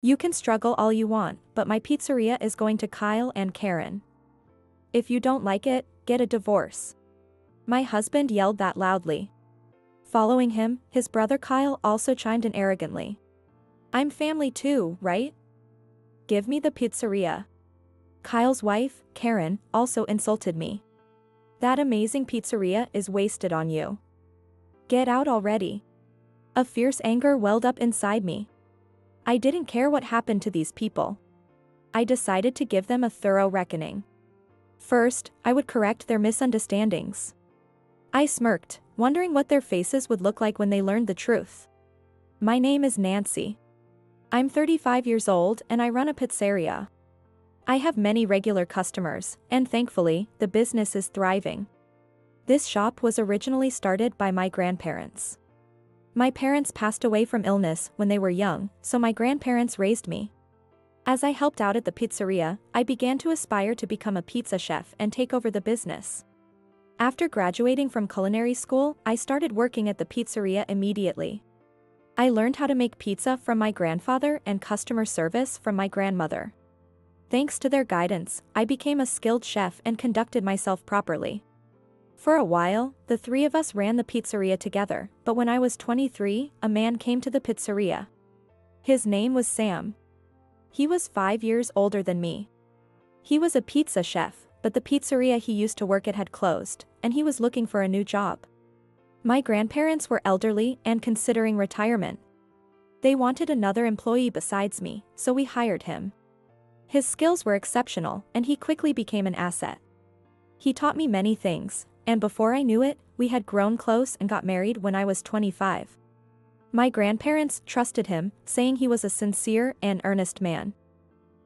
You can struggle all you want, but my pizzeria is going to Kyle and Karen. If you don't like it, get a divorce. My husband yelled that loudly. Following him, his brother Kyle also chimed in arrogantly. I'm family too, right? Give me the pizzeria. Kyle's wife, Karen, also insulted me. That amazing pizzeria is wasted on you. Get out already. A fierce anger welled up inside me. I didn't care what happened to these people. I decided to give them a thorough reckoning. First, I would correct their misunderstandings. I smirked, wondering what their faces would look like when they learned the truth. My name is Nancy. I'm 35 years old and I run a pizzeria. I have many regular customers, and thankfully, the business is thriving. This shop was originally started by my grandparents. My parents passed away from illness when they were young, so my grandparents raised me. As I helped out at the pizzeria, I began to aspire to become a pizza chef and take over the business. After graduating from culinary school, I started working at the pizzeria immediately. I learned how to make pizza from my grandfather and customer service from my grandmother. Thanks to their guidance, I became a skilled chef and conducted myself properly. For a while, the three of us ran the pizzeria together, but when I was 23, a man came to the pizzeria. His name was Sam. He was 5 years older than me. He was a pizza chef, but the pizzeria he used to work at had closed, and he was looking for a new job. My grandparents were elderly and considering retirement. They wanted another employee besides me, so we hired him. His skills were exceptional, and he quickly became an asset. He taught me many things, and before I knew it, we had grown close and got married when I was 25. My grandparents trusted him, saying he was a sincere and earnest man.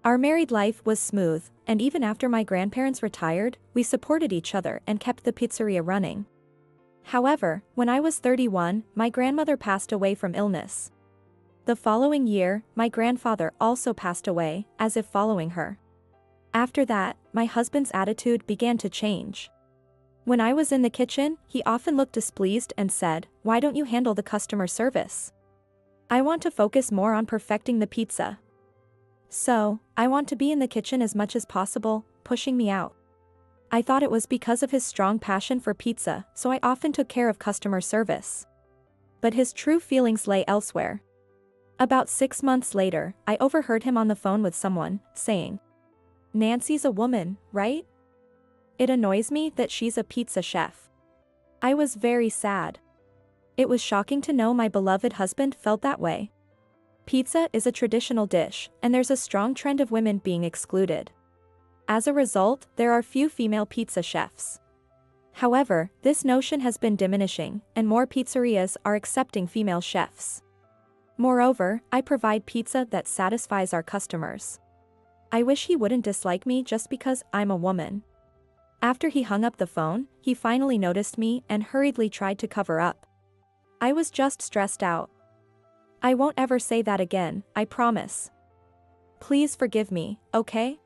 Our married life was smooth, and even after my grandparents retired, we supported each other and kept the pizzeria running. However, when I was 31, my grandmother passed away from illness. The following year, my grandfather also passed away, as if following her. After that, my husband's attitude began to change. When I was in the kitchen, he often looked displeased and said, "Why don't you handle the customer service? I want to focus more on perfecting the pizza. So, I want to be in the kitchen as much as possible," pushing me out. I thought it was because of his strong passion for pizza, so I often took care of customer service. But his true feelings lay elsewhere. About 6 months later, I overheard him on the phone with someone, saying, "Nancy's a woman, right? It annoys me that she's a pizza chef." I was very sad. It was shocking to know my beloved husband felt that way. Pizza is a traditional dish, and there's a strong trend of women being excluded. As a result, there are few female pizza chefs. However, this notion has been diminishing, and more pizzerias are accepting female chefs. Moreover, I provide pizza that satisfies our customers. I wish he wouldn't dislike me just because I'm a woman. After he hung up the phone, he finally noticed me and hurriedly tried to cover up. I was just stressed out. I won't ever say that again, I promise. Please forgive me, okay?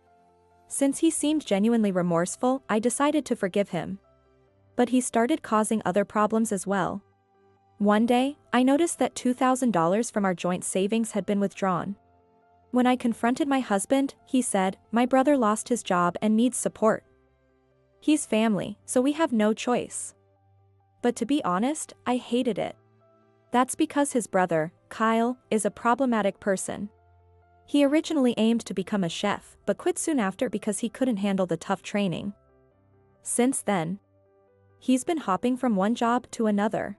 Since he seemed genuinely remorseful, I decided to forgive him. But he started causing other problems as well. One day, I noticed that $2,000 from our joint savings had been withdrawn. When I confronted my husband, he said, "My brother lost his job and needs support. He's family, so we have no choice." But to be honest, I hated it. That's because his brother, Kyle, is a problematic person. He originally aimed to become a chef, but quit soon after because he couldn't handle the tough training. Since then, he's been hopping from one job to another.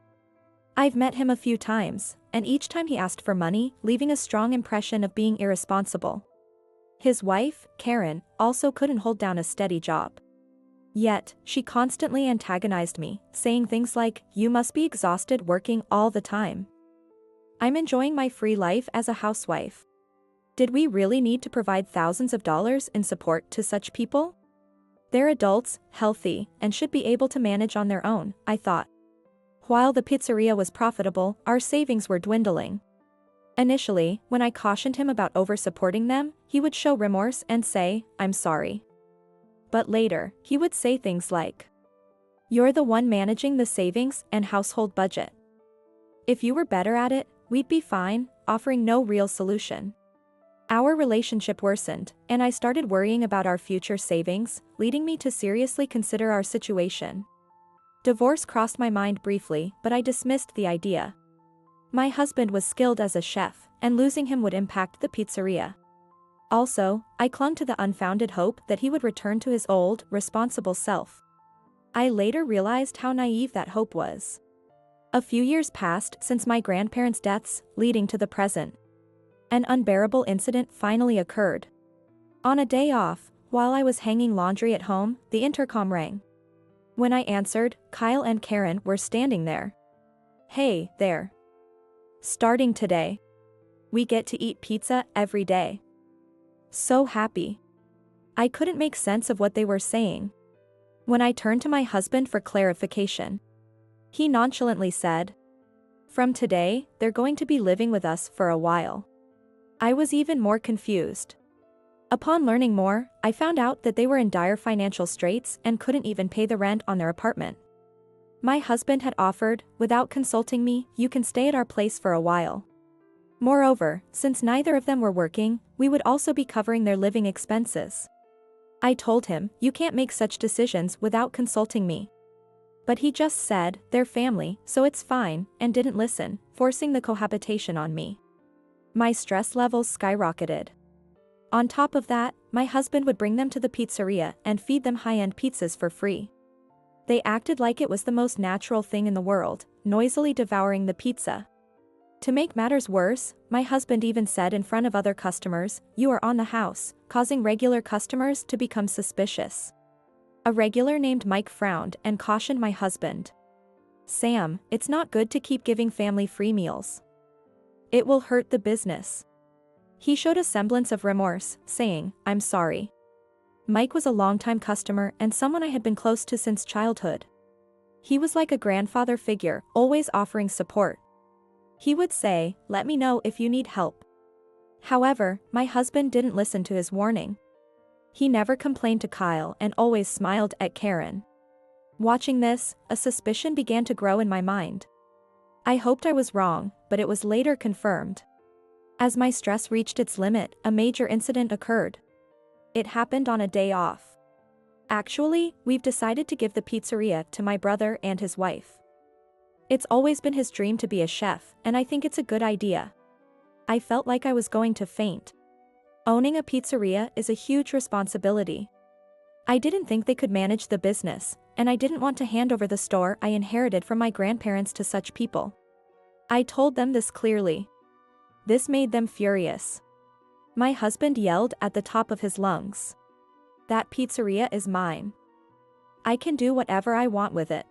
I've met him a few times, and each time he asked for money, leaving a strong impression of being irresponsible. His wife, Karen, also couldn't hold down a steady job. Yet, she constantly antagonized me, saying things like, "You must be exhausted working all the time. I'm enjoying my free life as a housewife." Did we really need to provide thousands of dollars in support to such people? They're adults, healthy, and should be able to manage on their own, I thought. While the pizzeria was profitable, our savings were dwindling. Initially, when I cautioned him about over-supporting them, he would show remorse and say, "I'm sorry." But later, he would say things like, "You're the one managing the savings and household budget. If you were better at it, we'd be fine," offering no real solution. Our relationship worsened, and I started worrying about our future savings, leading me to seriously consider our situation. Divorce crossed my mind briefly, but I dismissed the idea. My husband was skilled as a chef, and losing him would impact the pizzeria. Also, I clung to the unfounded hope that he would return to his old, responsible self. I later realized how naive that hope was. A few years passed since my grandparents' deaths, leading to the present. An unbearable incident finally occurred. On a day off, while I was hanging laundry at home, the intercom rang. When I answered, Kyle and Karen were standing there. "Hey, there. Starting today, we get to eat pizza every day." So happy. I couldn't make sense of what they were saying. When I turned to my husband for clarification, he nonchalantly said, "From today, they're going to be living with us for a while." I was even more confused. Upon learning more, I found out that they were in dire financial straits and couldn't even pay the rent on their apartment. My husband had offered, without consulting me, "You can stay at our place for a while." Moreover, since neither of them were working, we would also be covering their living expenses. I told him, "You can't make such decisions without consulting me." But he just said, "They're family, so it's fine," and didn't listen, forcing the cohabitation on me. My stress levels skyrocketed. On top of that, my husband would bring them to the pizzeria and feed them high-end pizzas for free. They acted like it was the most natural thing in the world, noisily devouring the pizza. To make matters worse, my husband even said in front of other customers, "You are on the house," causing regular customers to become suspicious. A regular named Mike frowned and cautioned my husband. "Sam, it's not good to keep giving family free meals. It will hurt the business." He showed a semblance of remorse, saying, "I'm sorry." Mike was a longtime customer and someone I had been close to since childhood. He was like a grandfather figure, always offering support. He would say, "Let me know if you need help." However, my husband didn't listen to his warning. He never complained to Kyle and always smiled at Karen. Watching this, a suspicion began to grow in my mind. I hoped I was wrong, but it was later confirmed. As my stress reached its limit, a major incident occurred. It happened on a day off. Actually, we've decided to give the pizzeria to my brother and his wife. It's always been his dream to be a chef, and I think it's a good idea. I felt like I was going to faint. Owning a pizzeria is a huge responsibility. I didn't think they could manage the business, and I didn't want to hand over the store I inherited from my grandparents to such people. I told them this clearly. This made them furious. My husband yelled at the top of his lungs. "That pizzeria is mine. I can do whatever I want with it.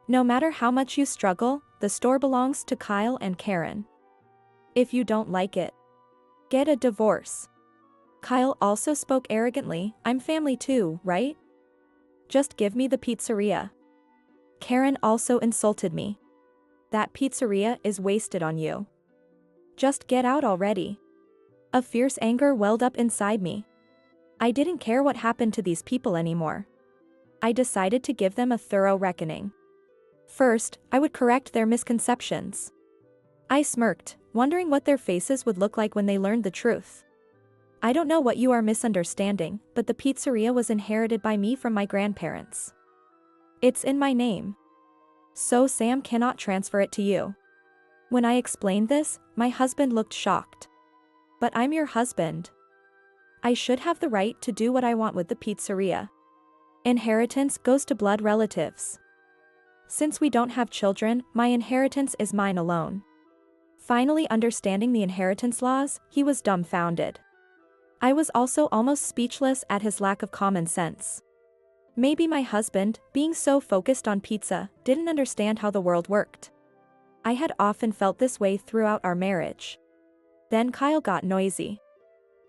No matter how much you struggle, the store belongs to Kyle and Karen. If you don't like it, get a divorce." Kyle also spoke arrogantly, "I'm family too, right? Just give me the pizzeria." Karen also insulted me. "That pizzeria is wasted on you. Just get out already." A fierce anger welled up inside me. I didn't care what happened to these people anymore. I decided to give them a thorough reckoning. First, I would correct their misconceptions. I smirked, wondering what their faces would look like when they learned the truth. "I don't know what you are misunderstanding, but the pizzeria was inherited by me from my grandparents. It's in my name. So Sam cannot transfer it to you." When I explained this, my husband looked shocked. "But I'm your husband. I should have the right to do what I want with the pizzeria. Inheritance goes to blood relatives. Since we don't have children, my inheritance is mine alone." Finally understanding the inheritance laws, he was dumbfounded. I was also almost speechless at his lack of common sense. Maybe my husband, being so focused on pizza, didn't understand how the world worked. I had often felt this way throughout our marriage. Then Kyle got noisy.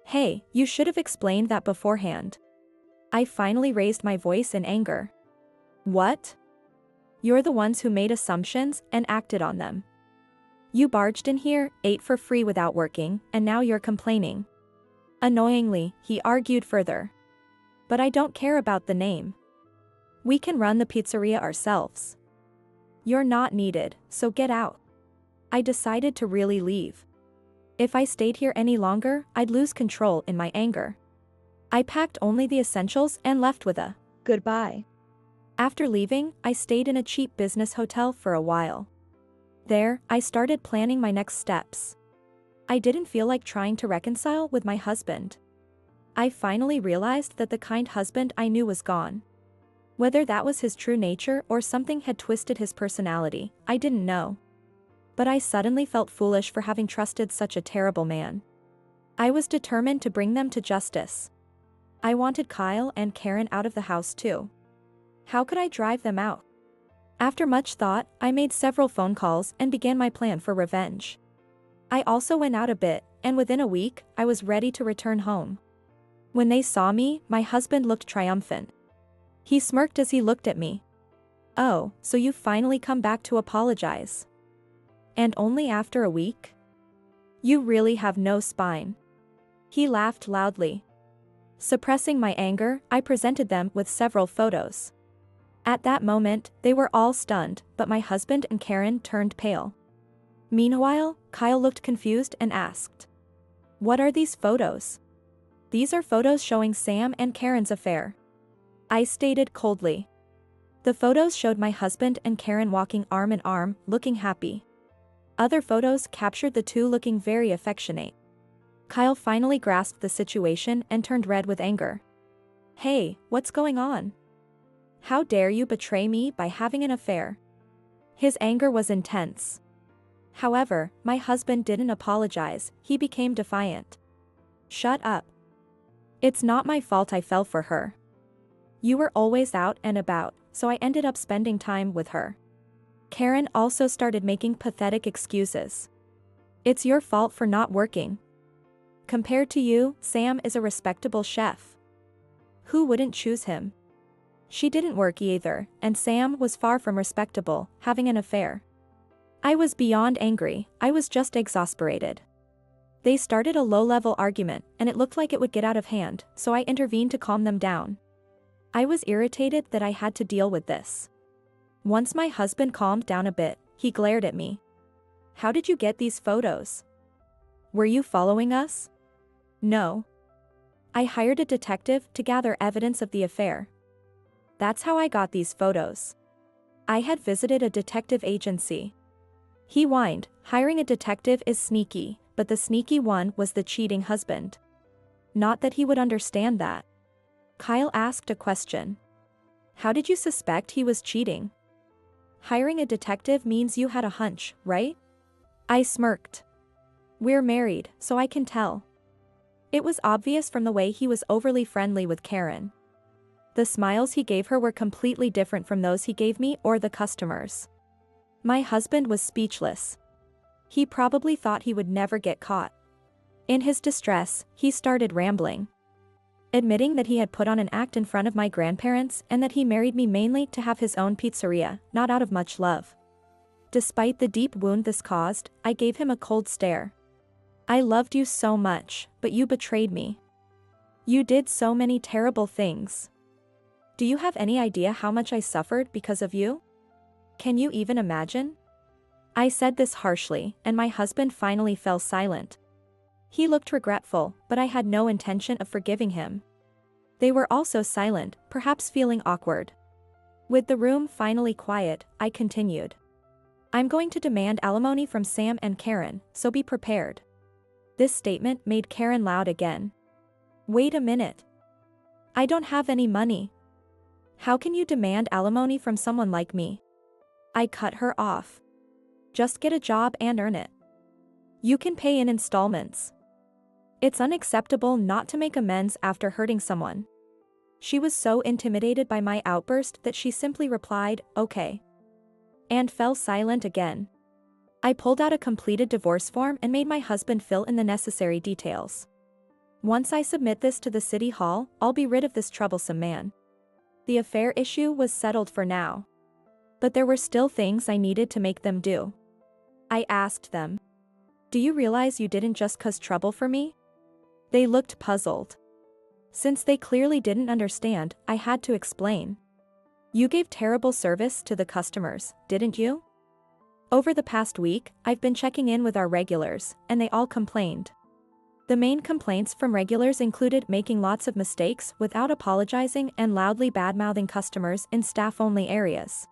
"Hey, you should have explained that beforehand." I finally raised my voice in anger. "What? You're the ones who made assumptions and acted on them. You barged in here, ate for free without working, and now you're complaining." Annoyingly, he argued further. "But I don't care about the name. We can run the pizzeria ourselves. You're not needed, so get out." I decided to really leave. If I stayed here any longer, I'd lose control in my anger. I packed only the essentials and left with a goodbye. After leaving, I stayed in a cheap business hotel for a while. There, I started planning my next steps. I didn't feel like trying to reconcile with my husband. I finally realized that the kind husband I knew was gone. Whether that was his true nature or something had twisted his personality, I didn't know. But I suddenly felt foolish for having trusted such a terrible man. I was determined to bring them to justice. I wanted Kyle and Karen out of the house too. How could I drive them out? After much thought, I made several phone calls and began my plan for revenge. I also went out a bit, and within a week, I was ready to return home. When they saw me, my husband looked triumphant. He smirked as he looked at me. "Oh, so you've finally come back to apologize. And only after a week? You really have no spine." He laughed loudly. Suppressing my anger, I presented them with several photos. At that moment, they were all stunned, but my husband and Karen turned pale. Meanwhile, Kyle looked confused and asked, "What are these photos?" "These are photos showing Sam and Karen's affair," I stated coldly. The photos showed my husband and Karen walking arm in arm, looking happy. Other photos captured the two looking very affectionate. Kyle finally grasped the situation and turned red with anger. "Hey, what's going on? How dare you betray me by having an affair?" His anger was intense. However, my husband didn't apologize, he became defiant. "Shut up. It's not my fault I fell for her. You were always out and about, so I ended up spending time with her." Karen also started making pathetic excuses. "It's your fault for not working. Compared to you, Sam is a respectable chef. Who wouldn't choose him?" She didn't work either, and Sam was far from respectable, having an affair. I was beyond angry, I was just exasperated. They started a low-level argument, and it looked like it would get out of hand, so I intervened to calm them down. I was irritated that I had to deal with this. Once my husband calmed down a bit, he glared at me. "How did you get these photos? Were you following us?" "No. I hired a detective to gather evidence of the affair. That's how I got these photos. I had visited a detective agency." He whined, "Hiring a detective is sneaky, but the sneaky one was the cheating husband." Not that he would understand that. Kyle asked a question. "How did you suspect he was cheating?" "Hiring a detective means you had a hunch, right?" I smirked. "We're married, so I can tell." It was obvious from the way he was overly friendly with Karen. The smiles he gave her were completely different from those he gave me or the customers. My husband was speechless. He probably thought he would never get caught. In his distress, he started rambling. Admitting that he had put on an act in front of my grandparents and that he married me mainly to have his own pizzeria, not out of much love. Despite the deep wound this caused, I gave him a cold stare. "I loved you so much, but you betrayed me. You did so many terrible things. Do you have any idea how much I suffered because of you? Can you even imagine?" I said this harshly, and my husband finally fell silent. He looked regretful, but I had no intention of forgiving him. They were also silent, perhaps feeling awkward. With the room finally quiet, I continued. "I'm going to demand alimony from Sam and Karen, so be prepared." This statement made Karen loud again. "Wait a minute. I don't have any money. How can you demand alimony from someone like me?" I cut her off. "Just get a job and earn it. You can pay in installments. It's unacceptable not to make amends after hurting someone." She was so intimidated by my outburst that she simply replied, "Okay," and fell silent again. I pulled out a completed divorce form and made my husband fill in the necessary details. Once I submit this to the city hall, I'll be rid of this troublesome man. The affair issue was settled for now. But there were still things I needed to make them do. I asked them, "Do you realize you didn't just cause trouble for me?" They looked puzzled. Since they clearly didn't understand, I had to explain. "You gave terrible service to the customers, didn't you? Over the past week, I've been checking in with our regulars, and they all complained. The main complaints from regulars included making lots of mistakes without apologizing and loudly bad-mouthing customers in staff-only areas.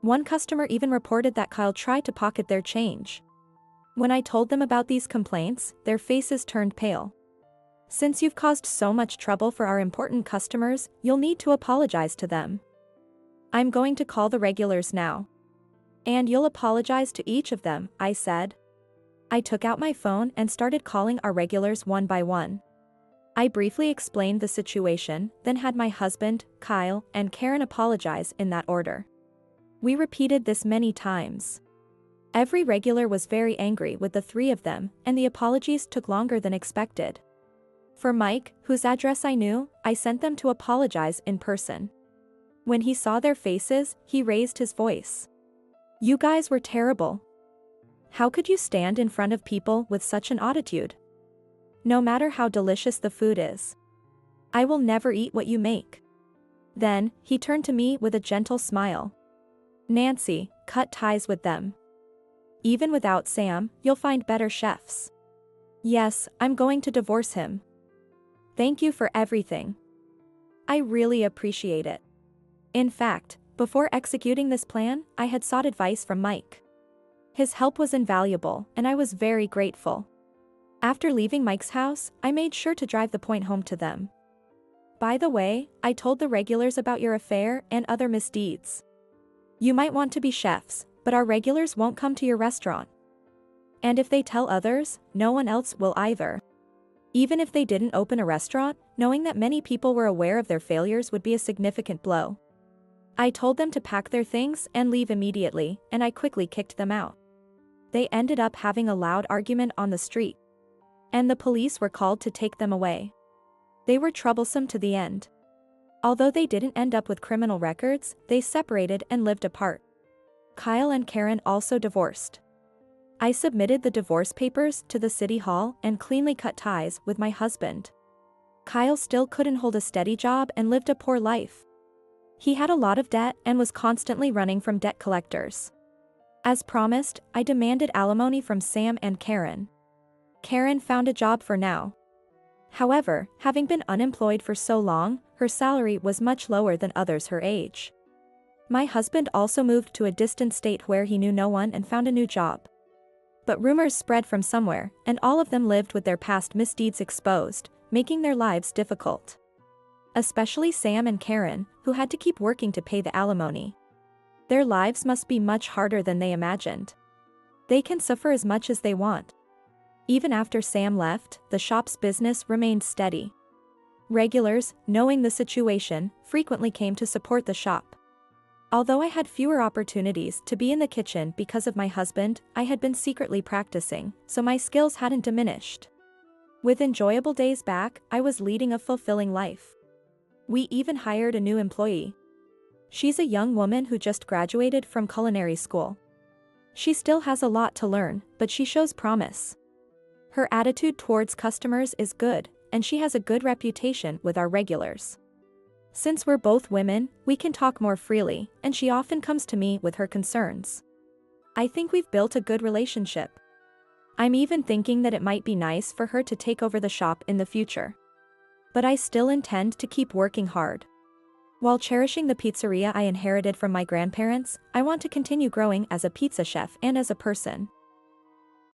One customer even reported that Kyle tried to pocket their change. When I told them about these complaints, their faces turned pale. Since you've caused so much trouble for our important customers, you'll need to apologize to them. I'm going to call the regulars now. And you'll apologize to each of them, I said. I took out my phone and started calling our regulars one by one. I briefly explained the situation, then had my husband, Kyle, and Karen apologize in that order. We repeated this many times. Every regular was very angry with the three of them, and the apologies took longer than expected. For Mike, whose address I knew, I sent them to apologize in person. When he saw their faces, he raised his voice. "You guys were terrible. How could you stand in front of people with such an attitude? No matter how delicious the food is. I will never eat what you make." Then, he turned to me with a gentle smile. "Nancy, cut ties with them. Even without Sam, you'll find better chefs. Yes, I'm going to divorce him. Thank you for everything. I really appreciate it." In fact, before executing this plan, I had sought advice from Mike. His help was invaluable, and I was very grateful. After leaving Mike's house, I made sure to drive the point home to them. "By the way, I told the regulars about your affair and other misdeeds. You might want to be chefs, but our regulars won't come to your restaurant. And if they tell others, no one else will either. Even if they didn't open a restaurant, knowing that many people were aware of their failures would be a significant blow." I told them to pack their things and leave immediately, and I quickly kicked them out. They ended up having a loud argument on the street. And the police were called to take them away. They were troublesome to the end. Although they didn't end up with criminal records, they separated and lived apart. Kyle and Karen also divorced. I submitted the divorce papers to the city hall and cleanly cut ties with my husband. Kyle still couldn't hold a steady job and lived a poor life. He had a lot of debt and was constantly running from debt collectors. As promised, I demanded alimony from Sam and Karen. Karen found a job for now. However, having been unemployed for so long, her salary was much lower than others her age. My husband also moved to a distant state where he knew no one and found a new job. But rumors spread from somewhere, and all of them lived with their past misdeeds exposed, making their lives difficult. Especially Sam and Karen, who had to keep working to pay the alimony. Their lives must be much harder than they imagined. They can suffer as much as they want. Even after Sam left, the shop's business remained steady. Regulars, knowing the situation, frequently came to support the shop. Although I had fewer opportunities to be in the kitchen because of my husband, I had been secretly practicing, so my skills hadn't diminished. With enjoyable days back, I was leading a fulfilling life. We even hired a new employee. She's a young woman who just graduated from culinary school. She still has a lot to learn, but she shows promise. Her attitude towards customers is good, and she has a good reputation with our regulars. Since we're both women, we can talk more freely, and she often comes to me with her concerns. I think we've built a good relationship. I'm even thinking that it might be nice for her to take over the shop in the future. But I still intend to keep working hard. While cherishing the pizzeria I inherited from my grandparents, I want to continue growing as a pizza chef and as a person.